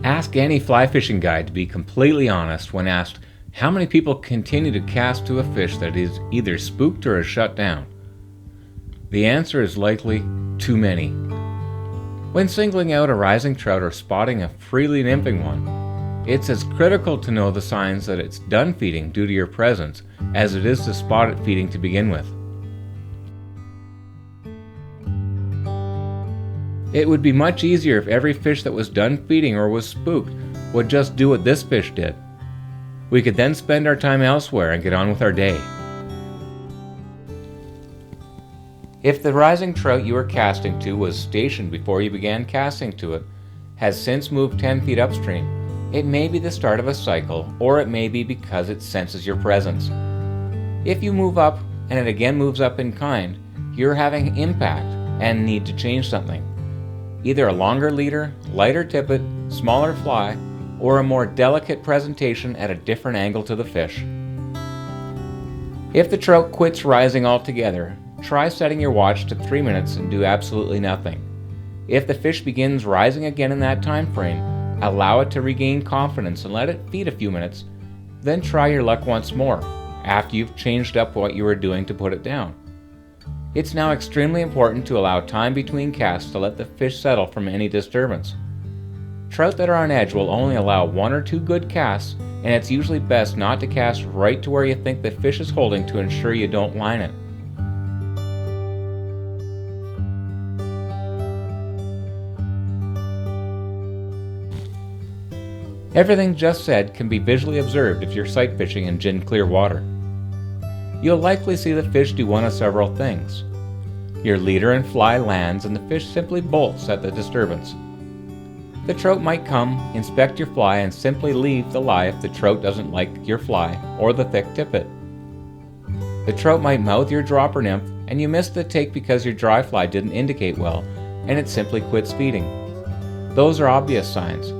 Ask any fly fishing guide to be completely honest when asked how many people continue to cast to a fish that is either spooked or is shut down. The answer is likely too many. When singling out a rising trout or spotting a freely nymphing one, it's as critical to know the signs that it's done feeding due to your presence as it is to spot it feeding to begin with. It would be much easier if every fish that was done feeding or was spooked would just do what this fish did. We could then spend our time elsewhere and get on with our day. If the rising trout you were casting to was stationed before you began casting to it, has since moved 10 feet upstream, it may be the start of a cycle, or it may be because it senses your presence. If you move up and it again moves up in kind, you're having impact and need to change something. Either a longer leader, lighter tippet, smaller fly, or a more delicate presentation at a different angle to the fish. If the trout quits rising altogether, try setting your watch to 3 minutes and do absolutely nothing. If the fish begins rising again in that time frame, allow it to regain confidence and let it feed a few minutes, then try your luck once more, after you've changed up what you were doing to put it down. It's now extremely important to allow time between casts to let the fish settle from any disturbance. Trout that are on edge will only allow 1 or 2 good casts, and it's usually best not to cast right to where you think the fish is holding to ensure you don't line it. Everything just said can be visually observed if you're sight fishing in gin clear water. You'll likely see the fish do one of several things. Your leader and fly lands and the fish simply bolts at the disturbance. The trout might come, inspect your fly, and simply leave the lie if the trout doesn't like your fly or the thick tippet. The trout might mouth your dropper nymph and you miss the take because your dry fly didn't indicate well and it simply quits feeding. Those are obvious signs.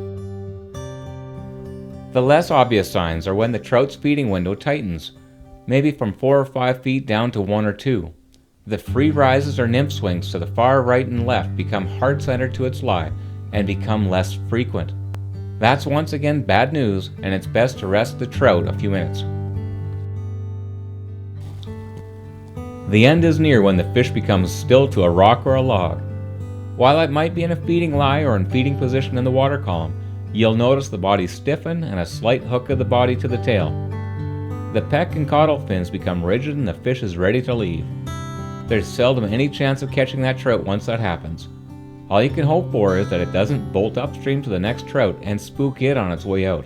The less obvious signs are when the trout's feeding window tightens, maybe from 4 or 5 feet down to 1 or 2. The free rises or nymph swings to the far right and left become heart-centered to its lie and become less frequent. That's once again bad news, and it's best to rest the trout a few minutes. The end is near when the fish becomes still to a rock or a log. While it might be in a feeding lie or in feeding position in the water column, you'll notice the body stiffen and a slight hook of the body to the tail. The peck and caudal fins become rigid and the fish is ready to leave. There's seldom any chance of catching that trout once that happens. All you can hope for is that it doesn't bolt upstream to the next trout and spook it on its way out.